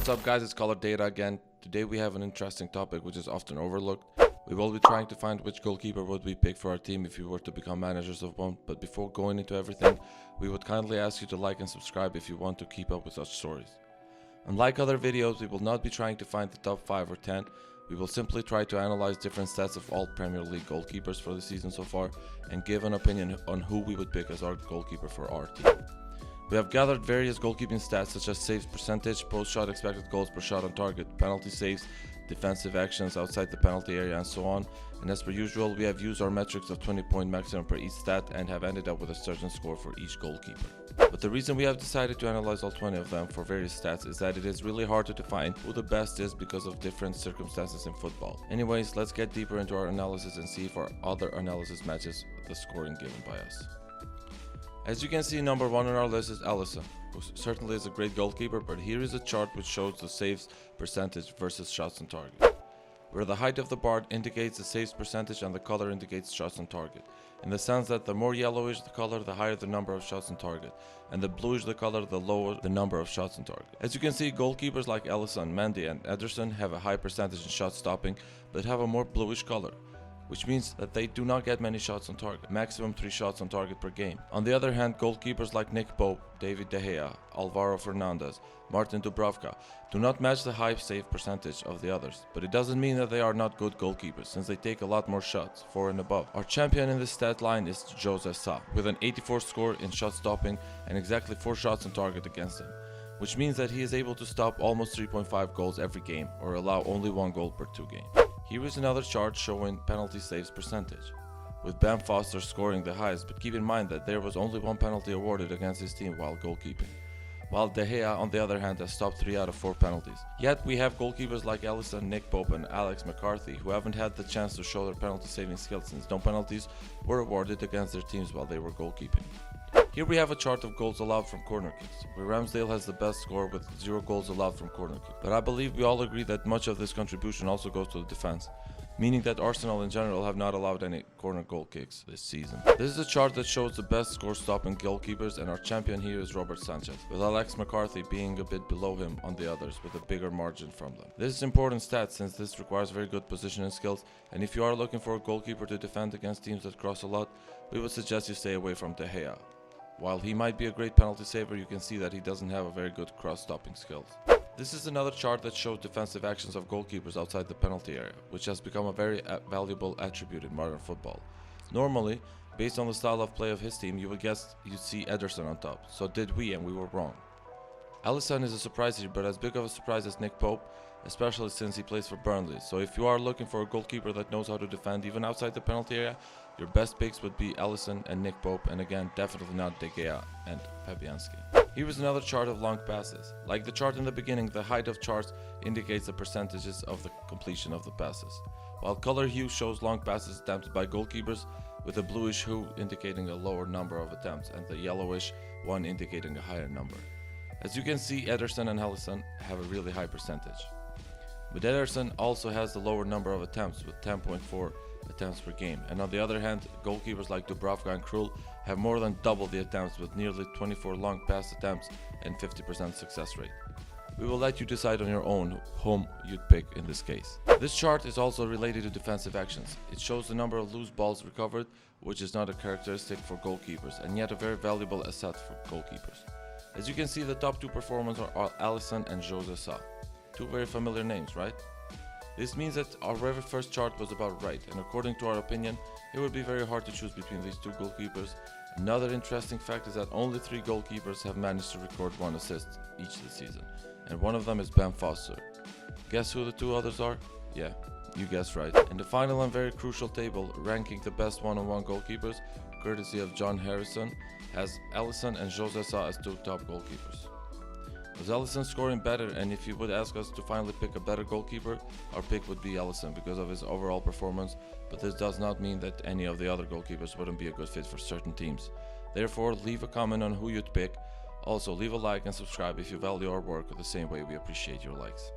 What's up guys, it's Color Data again. Today we have an interesting topic which is often overlooked. We will be trying to find which goalkeeper would we pick for our team if we were to become managers of one, but before going into everything, we would kindly ask you to like and subscribe if you want to keep up with such stories. Unlike other videos, we will not be trying to find the top 5 or 10, we will simply try to analyze different stats of all Premier League goalkeepers for the season so far and give an opinion on who we would pick as our goalkeeper for our team. We have gathered various goalkeeping stats such as saves percentage, post-shot expected goals per shot on target, penalty saves, defensive actions outside the penalty area and so on, and as per usual we have used our metrics of 20-point maximum per each stat and have ended up with a certain score for each goalkeeper. But the reason we have decided to analyze all 20 of them for various stats is that it is really hard to define who the best is because of different circumstances in football. Anyways, let's get deeper into our analysis and see if our other analysis matches the scoring given by us. As you can see, number 1 on our list is Alisson, who certainly is a great goalkeeper, but here is a chart which shows the saves percentage versus shots on target, where the height of the bar indicates the saves percentage and the color indicates shots on target, in the sense that the more yellowish the color, the higher the number of shots on target, and the bluish the color, the lower the number of shots on target. As you can see, goalkeepers like Alisson, Mendy and Ederson have a high percentage in shot stopping, but have a more bluish color, which means that they do not get many shots on target, maximum 3 shots on target per game. On the other hand, goalkeepers like Nick Pope, David De Gea, Alvaro Fernandez, Martin Dubravka do not match the high save percentage of the others, but it doesn't mean that they are not good goalkeepers, since they take a lot more shots, 4 and above. Our champion in this stat line is Jose Sa, with an 84 score in shot stopping and exactly 4 shots on target against him, which means that he is able to stop almost 3.5 goals every game, or allow only 1 goal per 2 games. Here is another chart showing penalty saves percentage, with Ben Foster scoring the highest, but keep in mind that there was only 1 penalty awarded against his team while goalkeeping, while De Gea on the other hand has stopped 3 out of 4 penalties. Yet we have goalkeepers like Alisson, Nick Pope and Alex McCarthy who haven't had the chance to show their penalty saving skills since no penalties were awarded against their teams while they were goalkeeping. Here we have a chart of goals allowed from corner kicks, where Ramsdale has the best score with 0 goals allowed from corner kicks. But I believe we all agree that much of this contribution also goes to the defense, meaning that Arsenal in general have not allowed any corner goal kicks this season. This is a chart that shows the best score stopping goalkeepers, and our champion here is Robert Sanchez, with Alex McCarthy being a bit below him on the others with a bigger margin from them. This is important stat since this requires very good positioning skills, and if you are looking for a goalkeeper to defend against teams that cross a lot, we would suggest you stay away from De Gea. While he might be a great penalty saver, you can see that he doesn't have a very good cross-stopping skills. This is another chart that shows defensive actions of goalkeepers outside the penalty area, which has become a very valuable attribute in modern football. Normally, based on the style of play of his team, you would guess you'd see Ederson on top. So did we, and we were wrong. Alisson is a surprise here, but as big of a surprise as Nick Pope, especially since he plays for Burnley. So if you are looking for a goalkeeper that knows how to defend even outside the penalty area, your best picks would be Alisson and Nick Pope, and again, definitely not De Gea and Fabianski. Here is another chart of long passes. Like the chart in the beginning, the height of charts indicates the percentages of the completion of the passes, while color hue shows long passes attempted by goalkeepers, with a bluish hue indicating a lower number of attempts and the yellowish one indicating a higher number. As you can see, Ederson and Alisson have a really high percentage. But Ederson also has the lower number of attempts with 10.4 attempts per game, and on the other hand, goalkeepers like Dubravka and Krul have more than double the attempts with nearly 24 long pass attempts and 50% success rate. We will let you decide on your own whom you'd pick in this case. This chart is also related to defensive actions. It shows the number of loose balls recovered, which is not a characteristic for goalkeepers and yet a very valuable asset for goalkeepers. As you can see, the top 2 performers are Alisson and Jose Sa. 2 very familiar names, right? This means that our very first chart was about right, and according to our opinion, it would be very hard to choose between these 2 goalkeepers. Another interesting fact is that only 3 goalkeepers have managed to record 1 assist each this season, and one of them is Ben Foster. Guess who the 2 others are? Yeah, you guessed right. In the final and very crucial table, ranking the best one-on-one goalkeepers, courtesy of John Harrison, has Alisson and Jose Sa as 2 top goalkeepers. Was Alisson scoring better, and if you would ask us to finally pick a better goalkeeper, our pick would be Alisson because of his overall performance, but this does not mean that any of the other goalkeepers wouldn't be a good fit for certain teams. Therefore, leave a comment on who you'd pick. Also, leave a like and subscribe if you value our work the same way we appreciate your likes.